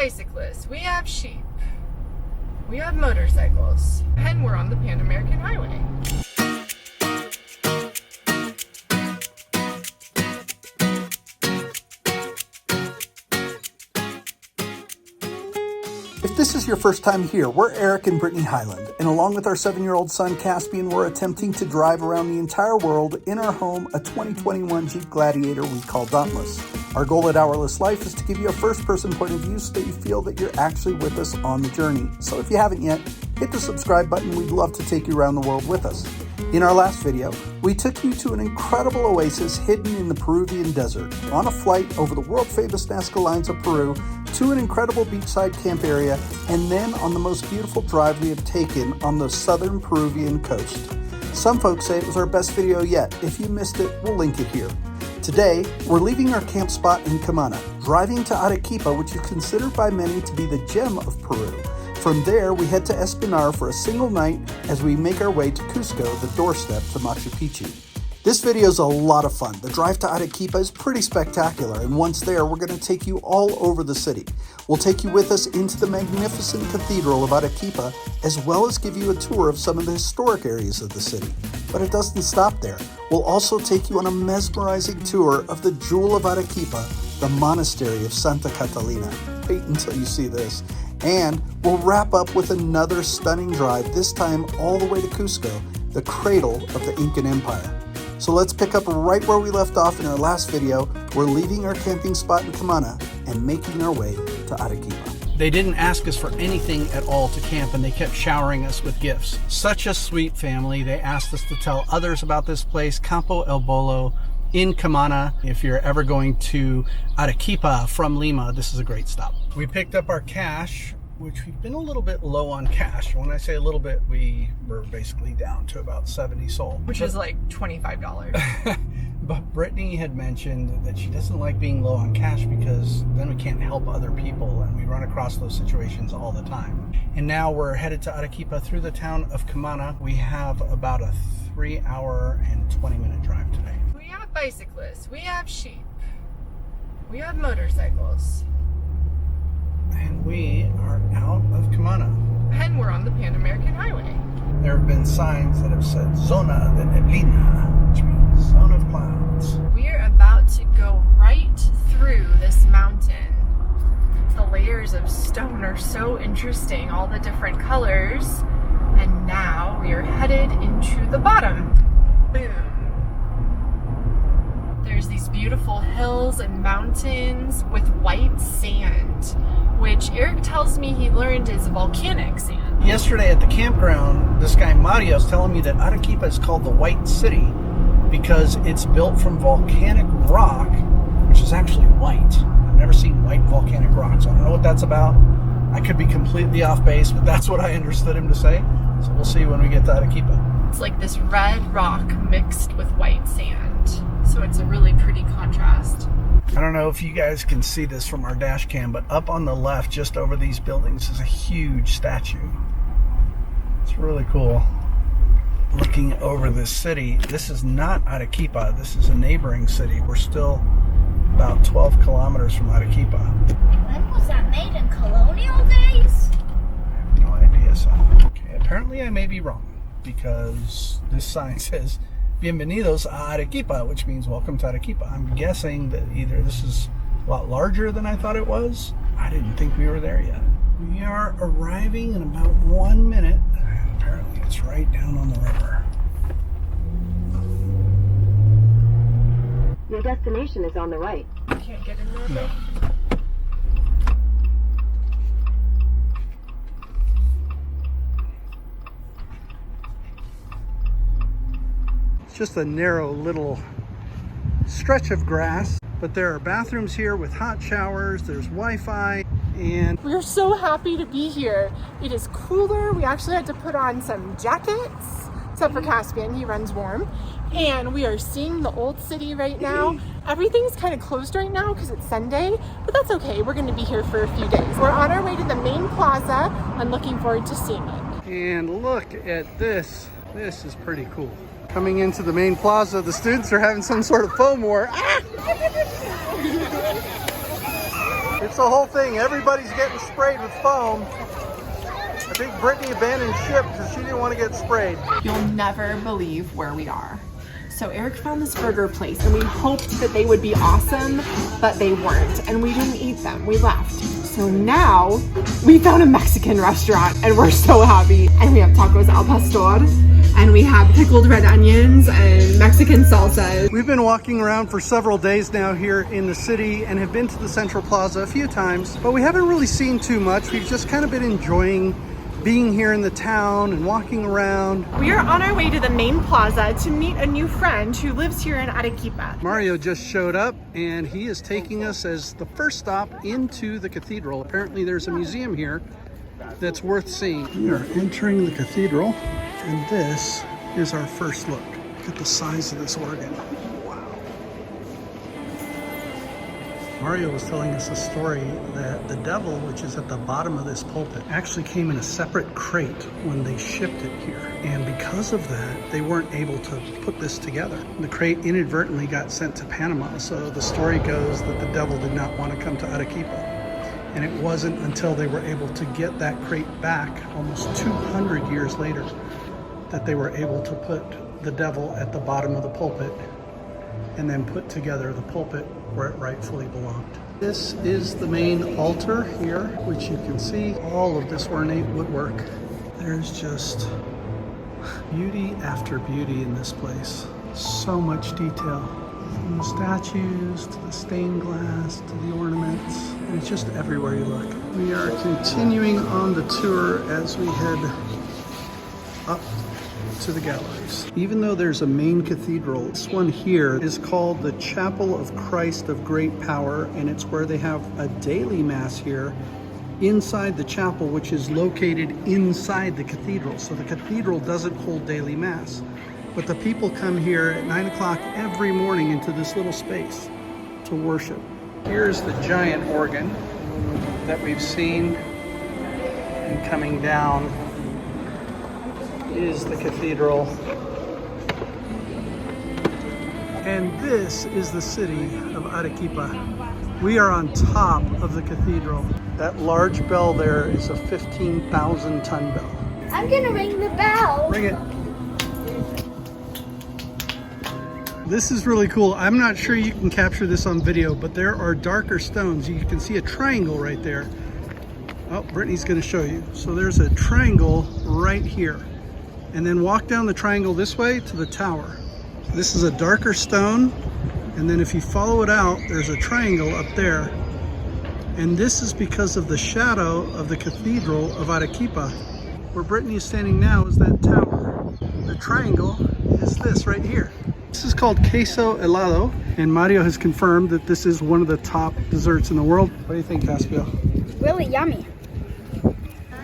bicyclists, we have sheep, we have motorcycles, and we're on the Pan American Highway. If this is your first time here, we're Eric and Brittany Highland, and along with our 7-year-old son Caspian, we're attempting to drive around the entire world in our home, a 2021 Jeep Gladiator we call Dauntless. Our goal at Hourless Life is to give you a first-person point of view so that you feel that you're actually with us on the journey. So if you haven't yet, hit the subscribe button. We'd love to take you around the world with us. In our last video, we took you to an incredible oasis hidden in the Peruvian desert, on a flight over the world-famous Nazca lines of Peru, to an incredible beachside camp area, and then on the most beautiful drive we have taken on the southern Peruvian coast. Some folks say it was our best video yet. If you missed it, we'll link it here. Today, we're leaving our camp spot in Cumana, driving to Arequipa, which is considered by many to be the gem of Peru. From there, we head to Espinar for a single night as we make our way to Cusco, the doorstep to Machu Picchu. This video is a lot of fun. The drive to Arequipa is pretty spectacular, and once there, we're going to take you all over the city. We'll take you with us into the magnificent cathedral of Arequipa, as well as give you a tour of some of the historic areas of the city. But it doesn't stop there. We'll also take you on a mesmerizing tour of the jewel of Arequipa, the monastery of Santa Catalina. Wait until you see this. And we'll wrap up with another stunning drive, this time all the way to Cusco, the cradle of the Incan Empire. So let's pick up right where we left off in our last video. We're leaving our camping spot in Cumana and making our way to Arequipa. They didn't ask us for anything at all to camp, and they kept showering us with gifts. Such a sweet family. They asked us to tell others about this place, Campo El Bolo in Cumana. If you're ever going to Arequipa from Lima, this is a great stop. We picked up our cash, which we've been a little bit low on cash. When I say a little bit, we were basically down to about 70 sol. Which is like $25. But Brittany had mentioned that she doesn't like being low on cash because then we can't help other people, and we run across those situations all the time. And now we're headed to Arequipa through the town of Cumana. We have about a 3-hour and 20-minute drive today. We have bicyclists, we have sheep, we have motorcycles, and we are out of Cumana. and we're on the Pan American Highway. There have been signs that have said Zona de Neblina, which means zone of clouds. We're about to go right through this mountain. The layers of stone are so interesting, all the different colors. And now we are headed into the bottom. Boom. There's these beautiful hills and mountains with white sand, which Eric tells me he learned is volcanic sand. Yesterday at the campground, this guy Mario is telling me that Arequipa is called the White City because it's built from volcanic rock, which is actually white. I've never seen white volcanic rock, so I don't know what that's about. I could be completely off base, but that's what I understood him to say. So we'll see when we get to Arequipa. It's like this red rock mixed with white sand. So it's a really pretty contrast. I don't know if you guys can see this from our dash cam, but up on the left, just over these buildings, is a huge statue. It's really cool. Looking over this city, this is not Arequipa. This is a neighboring city. We're still about 12 kilometers from Arequipa. When was that made, in colonial days? I have no idea, son. Okay, apparently I may be wrong, because this sign says Bienvenidos a Arequipa, which means welcome to Arequipa. I'm guessing that either this is a lot larger than I thought it was. I didn't think we were there yet. We are arriving in about 1 minute. Apparently it's right down on the river. Your destination is on the right. You can't get in there? No. Just a narrow little stretch of grass, but there are bathrooms here with hot showers, there's Wi-Fi, and We're so happy to be here. It is cooler. We actually had to put on some jackets, except for Caspian, he runs warm. And we are seeing the old city right now. Everything's kind of closed right now because it's Sunday, but that's okay. We're going to be here for a few days. We're on our way to the main plaza. I'm looking forward to seeing it. And look at this. This is pretty cool. Coming into the main plaza, the students are having some sort of foam war. Ah! It's the whole thing. Everybody's getting sprayed with foam. I think Brittany abandoned ship because she didn't want to get sprayed. You'll never believe where we are. So Eric found this burger place and we hoped that they would be awesome, but they weren't. And we didn't eat them, we left. So now we found a Mexican restaurant and we're so happy. And we have tacos al pastor and we have pickled red onions and Mexican salsa. We've been walking around for several days now here in the city and have been to the Central Plaza a few times, but we haven't really seen too much. We've just kind of been enjoying being here in the town and walking around. We are on our way to the main plaza to meet a new friend who lives here in Arequipa. Mario just showed up and he is taking us as the first stop into the cathedral. Apparently there's a museum here that's worth seeing. We are entering the cathedral and this is our first look. Look at the size of this organ. Mario was telling us a story that the devil, which is at the bottom of this pulpit, actually came in a separate crate when they shipped it here. And because of that, they weren't able to put this together. The crate inadvertently got sent to Panama. So the story goes that the devil did not want to come to Arequipa. And it wasn't until they were able to get that crate back almost 200 years later that they were able to put the devil at the bottom of the pulpit and then put together the pulpit where it rightfully belonged. This is the main altar here, which you can see all of this ornate woodwork. There's just beauty after beauty in this place. So much detail, from the statues to the stained glass to the ornaments, and it's just everywhere you look. We are continuing on the tour as we head up to the galleries. Even though there's a main cathedral, this one here is called the Chapel of Christ of Great Power, and it's where they have a daily mass here inside the chapel, which is located inside the cathedral. So the cathedral doesn't hold daily mass, but the people come here at 9 o'clock every morning into this little space to worship. Here's the giant organ that we've seen, and coming down is the cathedral. And this is the city of Arequipa. We are on top of the cathedral. That large bell there is a 15,000 ton bell. I'm gonna ring the bell. Ring it. This is really cool. I'm not sure you can capture this on video, but there are darker stones. You can see a triangle right there. Oh, Brittany's gonna show you. So there's a triangle right here. And then walk down the triangle this way to the tower. This is a darker stone, and then if you follow it out, there's a triangle up there. And this is because of the shadow of the Cathedral of Arequipa. Where Brittany is standing now is that tower. The triangle is this right here. This is called queso helado, and Mario has confirmed that this is one of the top desserts in the world. What do you think, Caspio? Really yummy.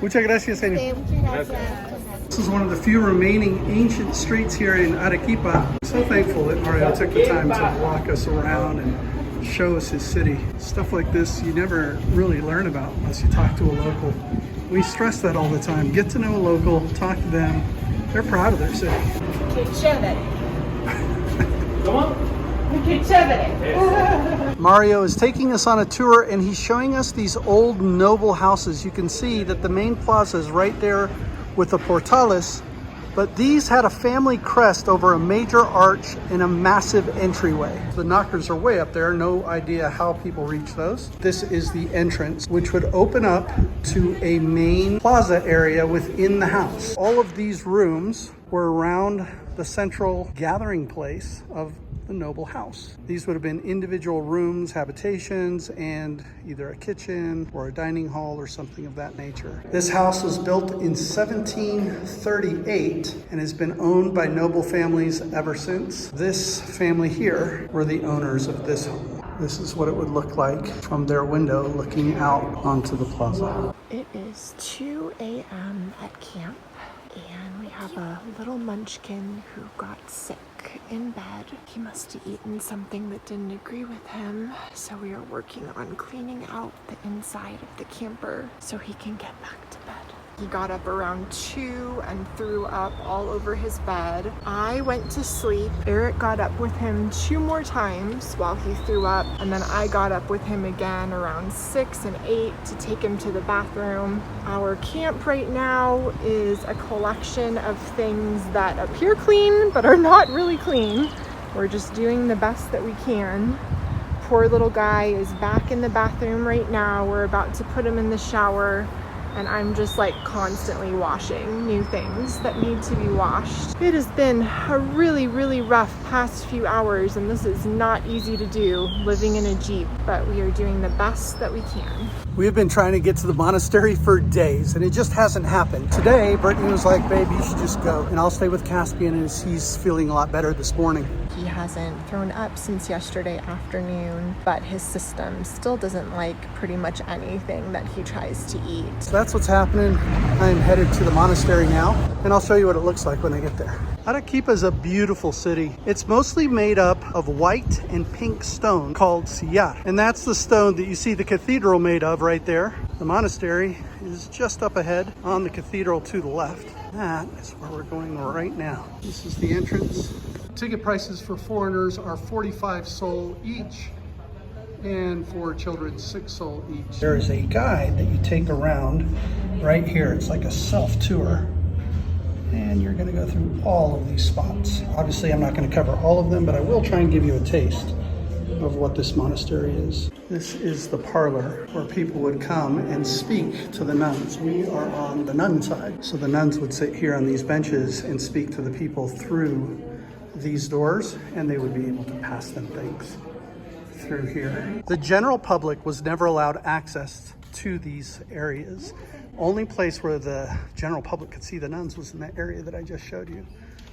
Muchas gracias, señor. This is one of the few remaining ancient streets here in Arequipa. I'm so thankful that Mario took the time to walk us around and show us his city. Stuff like this you never really learn about unless you talk to a local. We stress that all the time. Get to know a local, talk to them. They're proud of their city. Mario is taking us on a tour and he's showing us these old noble houses. You can see that the main plaza is right there with the portales, but these had a family crest over a major arch and a massive entryway. The knockers are way up there, no idea how people reach those. This is the entrance, which would open up to a main plaza area within the house. All of these rooms were around the central gathering place of the noble house. These would have been individual rooms, habitations, and either a kitchen or a dining hall or something of that nature. This house was built in 1738 and has been owned by noble families ever since. This family here were the owners of this home. This is what it would look like from their window looking out onto the plaza. It is 2 a.m. at camp, and we have a little munchkin who got sick in bed. He must have eaten something that didn't agree with him, so we are working on cleaning out the inside of the camper so he can get back to bed. He got up around 2 and threw up all over his bed. I went to sleep. Eric got up with him 2 more times while he threw up, and then I got up with him again around 6 and 8 to take him to the bathroom. Our camp right now is a collection of things that appear clean but are not really clean. We're just doing the best that we can. Poor little guy is back in the bathroom right now. We're about to put him in the shower, and I'm just like constantly washing new things that need to be washed. It has been a really, really rough past few hours, and this is not easy to do living in a Jeep, but we are doing the best that we can. We have been trying to get to the monastery for days, and it just hasn't happened. Today, Brittany was like, babe, you should just go, and I'll stay with Caspian as he's feeling a lot better this morning. He hasn't thrown up since yesterday afternoon, but his system still doesn't like pretty much anything that he tries to eat. So that's what's happening. I am headed to the monastery now, and I'll show you what it looks like when I get there. Arequipa is a beautiful city. It's mostly made up of white and pink stone called sillar, and that's the stone that you see the cathedral made of right there. The monastery is just up ahead on the cathedral to the left. That is where we're going right now. This is the entrance. Ticket prices for foreigners are 45 sol each, and for children 6 sol each. There is a guide that you take around right here. It's like a self-tour, and you're going to go through all of these spots. Obviously, I'm not going to cover all of them, but I will try and give you a taste of what this monastery is. This is the parlor where people would come and speak to the nuns. We are on the nun side, so the nuns would sit here on these benches and speak to the people through these doors, and they would be able to pass them things through here. The general public was never allowed access to these areas. Only place where the general public could see the nuns was in that area that I just showed you.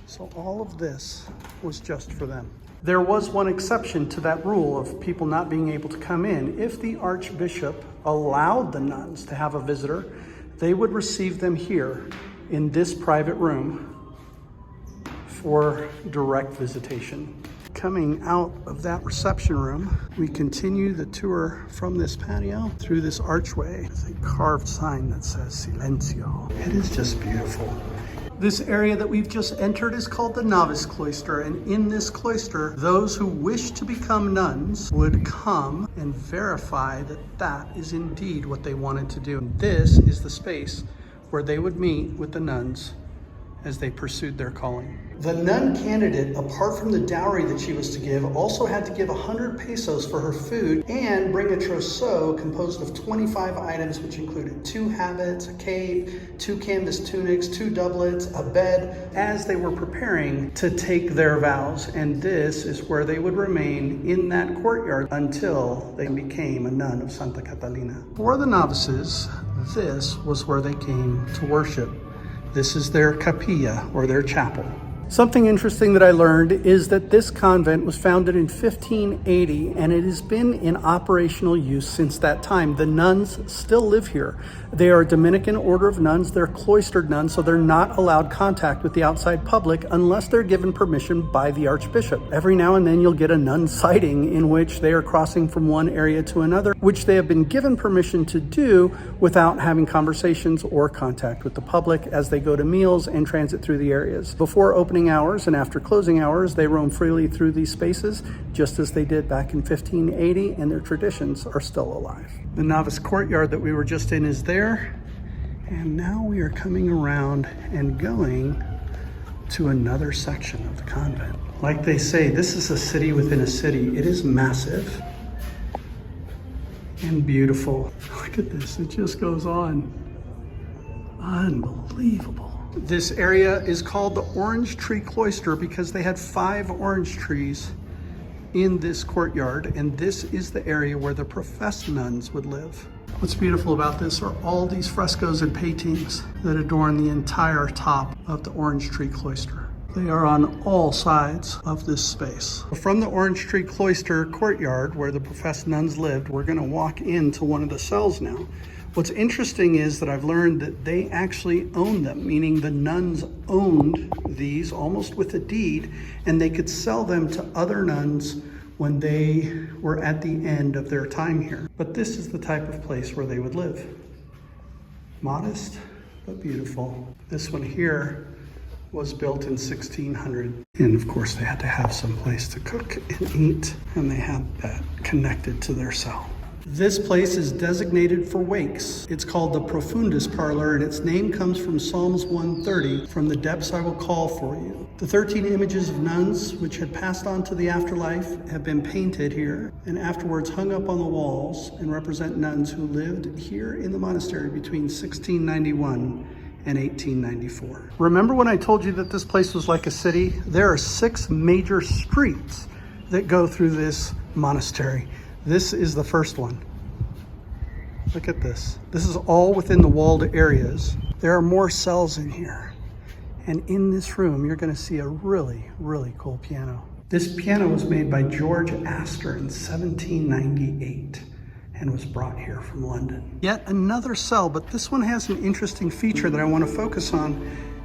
So all of this was just for them. There was one exception to that rule of people not being able to come in. If the archbishop allowed the nuns to have a visitor, they would receive them here in this private room for direct visitation. Coming out of that reception room, we continue the tour from this patio through this archway. There's a carved sign that says Silencio. It is just beautiful. This area that we've just entered is called the novice cloister, and in this cloister, those who wish to become nuns would come and verify that that is indeed what they wanted to do. And this is the space where they would meet with the nuns as they pursued their calling. The nun candidate, apart from the dowry that she was to give, also had to give 100 pesos for her food and bring a trousseau composed of 25 items, which included 2 habits, a cape, 2 canvas tunics, 2 doublets, a bed, as they were preparing to take their vows. And this is where they would remain in that courtyard until they became a nun of Santa Catalina. For the novices, this was where they came to worship. This is their capilla, or their chapel. Something interesting that I learned is that this convent was founded in 1580, and it has been in operational use since that time. The nuns still live here. They are a Dominican order of nuns. They're cloistered nuns, so they're not allowed contact with the outside public unless they're given permission by the archbishop. Every now and then you'll get a nun sighting in which they are crossing from one area to another, which they have been given permission to do without having conversations or contact with the public as they go to meals and transit through the areas. Before opening hours and after closing hours, they roam freely through these spaces, just as they did back in 1580, and their traditions are still alive. The novice courtyard that we were just in is there, and now we are coming around and going to another section of the convent. Like they say, this is a city within a city. It is massive and beautiful. Look at this, it just goes on. Unbelievable. This area is called the Orange Tree Cloister because they had 5 orange trees in this courtyard, and this is the area where the professed nuns would live. What's beautiful about this are all these frescoes and paintings that adorn the entire top of the Orange Tree Cloister. They are on all sides of this space. From the Orange Tree Cloister courtyard where the professed nuns lived, we're going to walk into one of the cells now. What's interesting is that I've learned that they actually owned them, meaning the nuns owned these almost with a deed, and they could sell them to other nuns when they were at the end of their time here. But this is the type of place where they would live. Modest, but beautiful. This one here was built in 1600. And of course they had to have some place to cook and eat, and they had that connected to their cell. This place is designated for wakes. It's called the Profundus Parlor, and its name comes from Psalms 130, "From the depths I will call for you." The 13 images of nuns, which had passed on to the afterlife, have been painted here and afterwards hung up on the walls and represent nuns who lived here in the monastery between 1691 and 1894. Remember when I told you that this place was like a city? There are 6 major streets that go through this monastery. This is the first one. Look at this. This is all within the walled areas. There are more cells in here. And in this room, you're going to see a really, really cool piano. This piano was made by George Astor in 1798 and was brought here from London. Yet another cell, but this one has an interesting feature that I want to focus on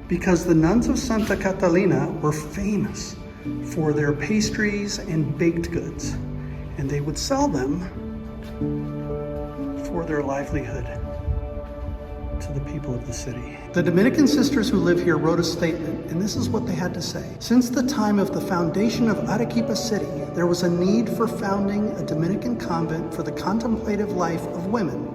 because the nuns of Santa Catalina were famous for their pastries and baked goods, and they would sell them for their livelihood to the people of the city. The Dominican sisters who live here wrote a statement, and this is what they had to say. Since the time of the foundation of Arequipa City, there was a need for founding a Dominican convent for the contemplative life of women.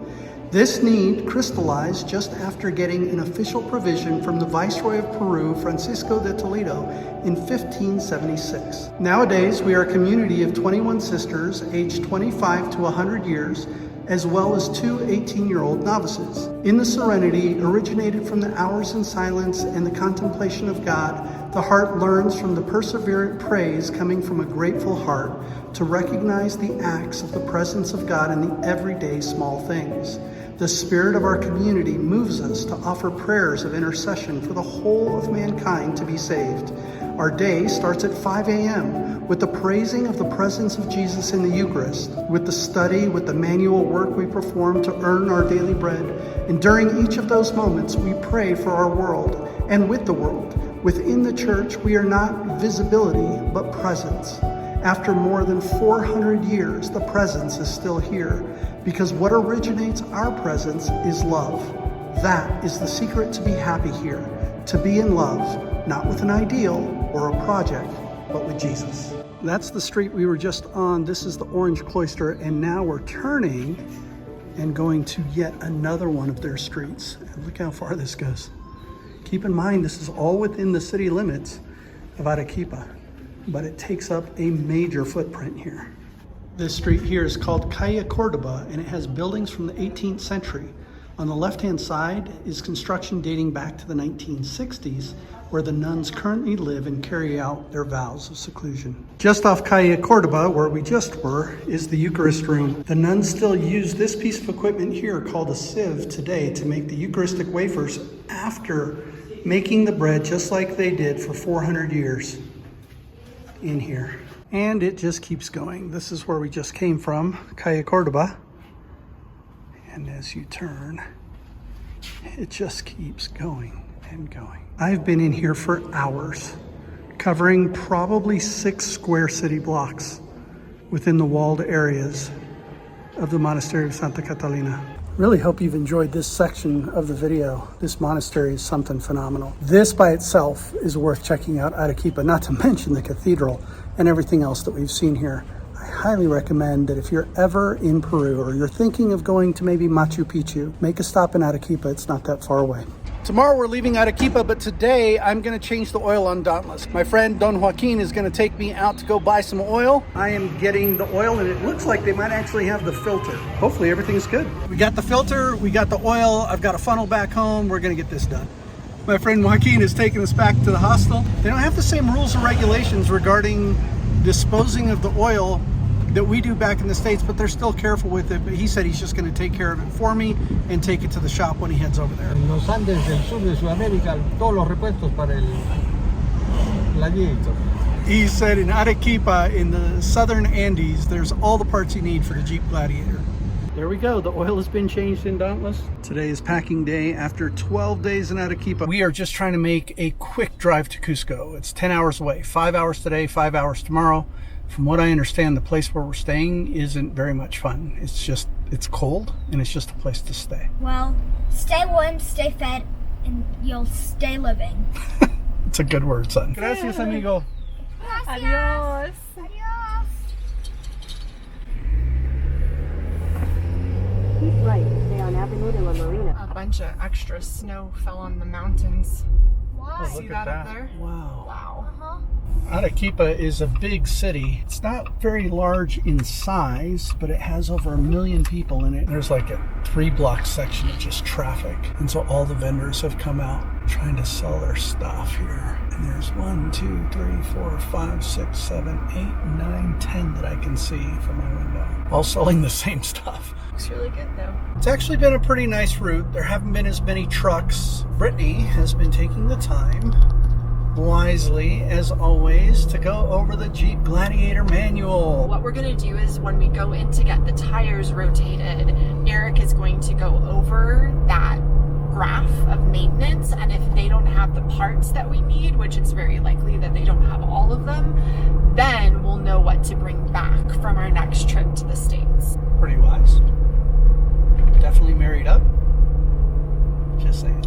This need crystallized just after getting an official provision from the Viceroy of Peru, Francisco de Toledo, in 1576. Nowadays, we are a community of 21 sisters aged 25 to 100 years, as well as 2 18-year-old novices. In the serenity originated from the hours in silence and the contemplation of God, the heart learns from the perseverant praise coming from a grateful heart to recognize the acts of the presence of God in the everyday small things. The spirit of our community moves us to offer prayers of intercession for the whole of mankind to be saved. Our day starts at 5 a.m. with the praising of the presence of Jesus in the Eucharist, with the study, with the manual work we perform to earn our daily bread. And during each of those moments, we pray for our world and with the world. Within the church, we are not visibility, but presence. After more than 400 years, the presence is still here, because what originates our presence is love. That is the secret to be happy here, to be in love, not with an ideal or a project, but with Jesus. That's the street we were just on. This is the Orange Cloister, and now we're turning and going to yet another one of their streets. And look how far this goes. Keep in mind, this is all within the city limits of Arequipa, but it takes up a major footprint here. This street here is called Calle Cordoba, and it has buildings from the 18th century. On the left-hand side is construction dating back to the 1960s, where the nuns currently live and carry out their vows of seclusion. Just off Calle Cordoba, where we just were, is the Eucharist room. The nuns still use this piece of equipment here called a sieve today to make the Eucharistic wafers after making the bread just like they did for 400 years in here. And it just keeps going. This is where we just came from, Calle Cordoba. And as you turn, it just keeps going and going. I've been in here for hours, covering probably 6 square city blocks within the walled areas of the Monastery of Santa Catalina. Really hope you've enjoyed this section of the video. This monastery is something phenomenal. This by itself is worth checking out Arequipa, not to mention the cathedral and everything else that we've seen here. I highly recommend that if you're ever in Peru or you're thinking of going to maybe Machu Picchu, make a stop in Arequipa. It's not that far away. Tomorrow we're leaving Arequipa, but today I'm going to change the oil on Dauntless. My friend Don Joaquin is going to take me out to go buy some oil. I am getting the oil, and it looks like they might actually have the filter. Hopefully everything's good. We got the filter, we got the oil, I've got a funnel back home. We're going to get this done. My friend Joaquin is taking us back to the hostel. They don't have the same rules and regulations regarding disposing of the oil that we do back in the States, but they're still careful with it. But he said he's just going to take care of it for me and take it to the shop when he heads over there. En los Andes del sur de Sudamérica, todos los repuestos para el gladiator. He said in Arequipa, in the southern Andes, there's all the parts you need for the Jeep Gladiator. There we go. The oil has been changed in Dauntless. Today is packing day after 12 days in Arequipa. We are just trying to make a quick drive to Cusco. It's 10 hours away, 5 hours today, 5 hours tomorrow. From what I understand, the place where we're staying isn't very much fun. It's cold, and it's just a place to stay. Well, stay warm, stay fed, and you'll stay living. It's a good word, son. Gracias, amigo. Adios. Adios. Keep right, stay on Avenue de la Marina. A bunch of extra snow fell on the mountains. Why? See that up there? Wow. Wow. Arequipa is a big city. It's not very large in size, but it has over 1 million people in it. There's like a 3-block section of just traffic. And so all the vendors have come out trying to sell their stuff here. And there's 1, 2, 3, 4, 5, 6, 7, 8, 9, 10 that I can see from my window, all selling the same stuff. Looks really good though. It's actually been a pretty nice route. There haven't been as many trucks. Brittany has been taking the time, wisely as always, to go over the Jeep Gladiator manual. What we're going to do is when we go in to get the tires rotated, Eric is going to go over that graph of maintenance, and if they don't have the parts that we need, which it's very likely that they don't have all of them, then we'll know what to bring back from our next trip to the States. Pretty wise. Definitely married up. Just saying.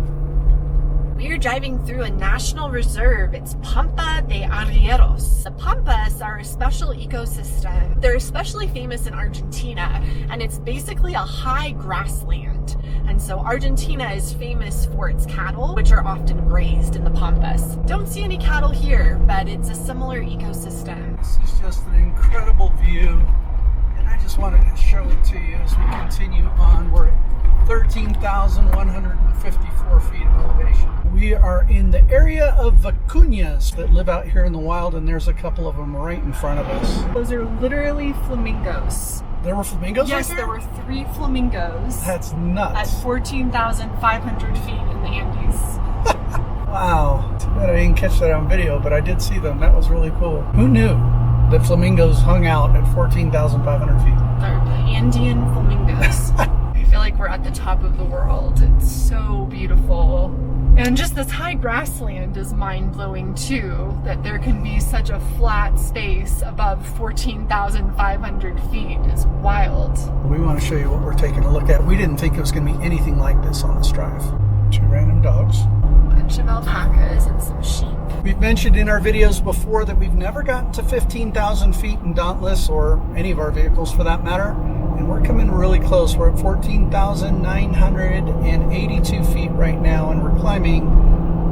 We are driving through a national reserve. It's Pampa de Arrieros. The Pampas are a special ecosystem. They're especially famous in Argentina, and it's basically a high grassland. And so Argentina is famous for its cattle, which are often grazed in the Pampas. Don't see any cattle here, but it's a similar ecosystem. This is just an incredible view, and I just wanted to show it to you as we continue on. We're at 13,154 feet of elevation. We are in the area of vicuñas that live out here in the wild, and there's a couple of them right in front of us. Those are literally flamingos. There were flamingos Yes, right there were 3 flamingos That's at nuts. 14,500 feet in the Andes. Wow. Too bad I didn't catch that on video, but I did see them. That was really cool. Who knew that flamingos hung out at 14,500 feet? They're the Andean flamingos. I feel like we're at the top of the world. It's so beautiful. And just this high grassland is mind-blowing too, that there can be such a flat space above 14,500 feet is wild. We want to show you what we're taking a look at. We didn't think it was going to be anything like this on this drive. 2 random dogs. A bunch of alpacas and some sheep. We've mentioned in our videos before that we've never gotten to 15,000 feet in Dauntless, or any of our vehicles for that matter. And we're coming really close. We're at 14,982 feet right now, and we're climbing.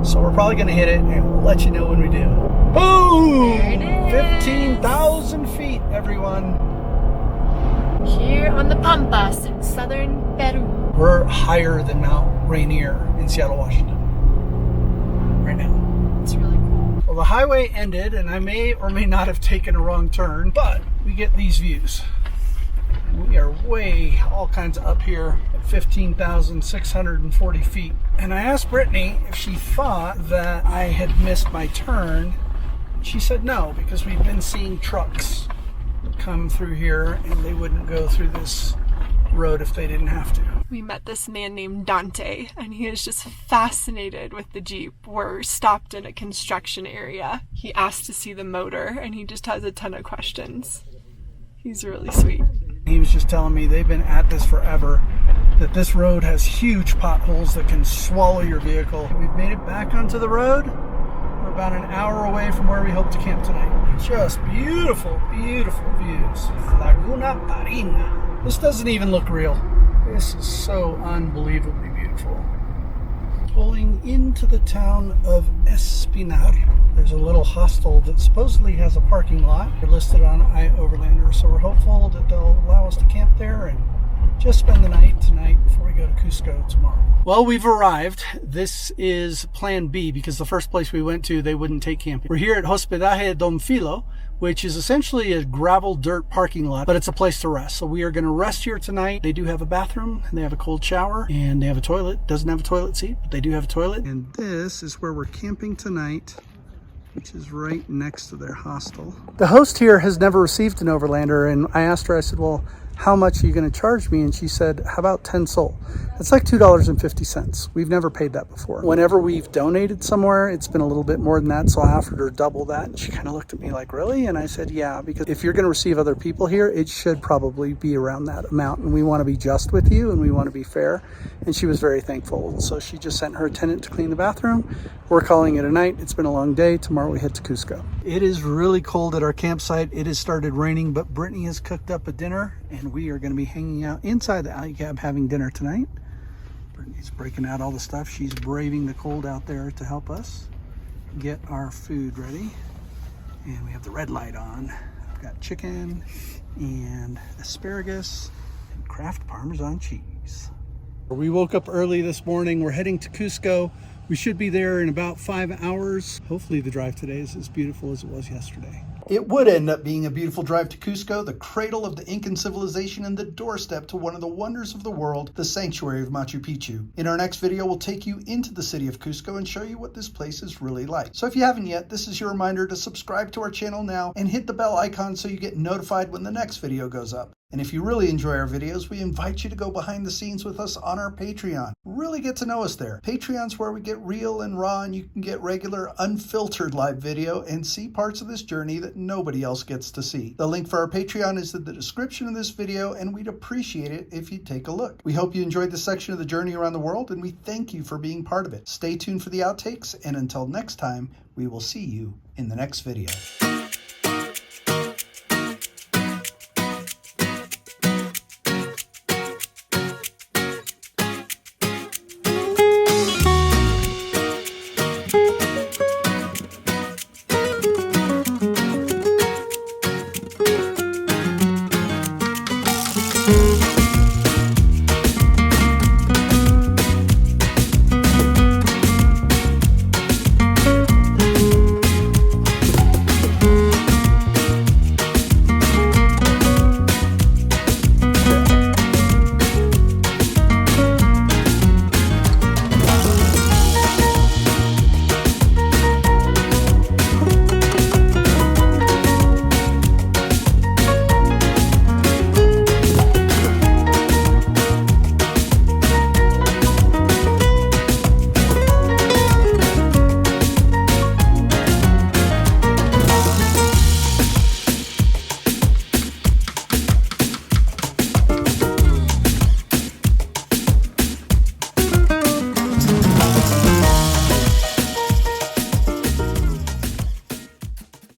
So we're probably going to hit it, and we'll let you know when we do. Boom! There it is. 15,000 feet, everyone. Here on the Pampas in southern Peru. We're higher than Mount Rainier in Seattle, Washington. Right now. It's really cool. Well, the highway ended, and I may or may not have taken a wrong turn, but we get these views. And we are way all kinds of up here at 15,640 feet. And I asked Brittany if she thought that I had missed my turn. She said no, because we've been seeing trucks come through here, and they wouldn't go through this road if they didn't have to. We met this man named Dante, and he is just fascinated with the Jeep. We're stopped in a construction area. He asked to see the motor, and he just has a ton of questions. He's really sweet. He was just telling me they've been at this forever, that this road has huge potholes that can swallow your vehicle. We've made it back onto the road. We're about an hour away from where we hope to camp tonight. Just beautiful, beautiful views. Laguna Parina. This doesn't even look real. This is so unbelievably beautiful. Pulling into the town of Espinar. There's a little hostel that supposedly has a parking lot. They're listed on iOverlander, so we're hopeful that they'll allow us to camp there and just spend the night tonight before we go to Cusco tomorrow. Well, we've arrived. This is plan B, because the first place we went to, they wouldn't take camping. We're here at Hospedaje Don Filo, which is essentially a gravel dirt parking lot, but it's a place to rest. So we are going to rest here tonight. They do have a bathroom, and they have a cold shower, and they have a toilet. Doesn't have a toilet seat, but they do have a toilet. And this is where we're camping tonight, which is right next to their hostel. The host here has never received an overlander, and I asked her, I said, well, how much are you going to charge me? And she said, how about 10 sol? That's like $2.50. We've never paid that before. Whenever we've donated somewhere, it's been a little bit more than that. So I offered her double that. And she kind of looked at me like, really? And I said, yeah, because if you're going to receive other people here, it should probably be around that amount. And we want to be just with you and we want to be fair. And she was very thankful. So she just sent her attendant to clean the bathroom. We're calling it a night. It's been a long day. Tomorrow we head to Cusco. It is really cold at our campsite. It has started raining, but Brittany has cooked up a dinner and we are going to be hanging out inside the alley cab having dinner tonight. Brittany's breaking out all the stuff. She's braving the cold out there to help us get our food ready. And we have the red light on. I've got chicken and asparagus and Kraft Parmesan cheese. We woke up early this morning. We're heading to Cusco. We should be there in about 5 hours. Hopefully the drive today is as beautiful as it was yesterday. It would end up being a beautiful drive to Cusco, the cradle of the Incan civilization and the doorstep to one of the wonders of the world, the sanctuary of Machu Picchu. In our next video, we'll take you into the city of Cusco and show you what this place is really like. So if you haven't yet, this is your reminder to subscribe to our channel now and hit the bell icon so you get notified when the next video goes up. And if you really enjoy our videos, we invite you to go behind the scenes with us on our Patreon. Really get to know us there. Patreon's where we get real and raw, and you can get regular, unfiltered live video and see parts of this journey that nobody else gets to see. The link for our Patreon is in the description of this video, and we'd appreciate it if you'd take a look. We hope you enjoyed this section of the journey around the world, and we thank you for being part of it. Stay tuned for the outtakes, and until next time, we will see you in the next video.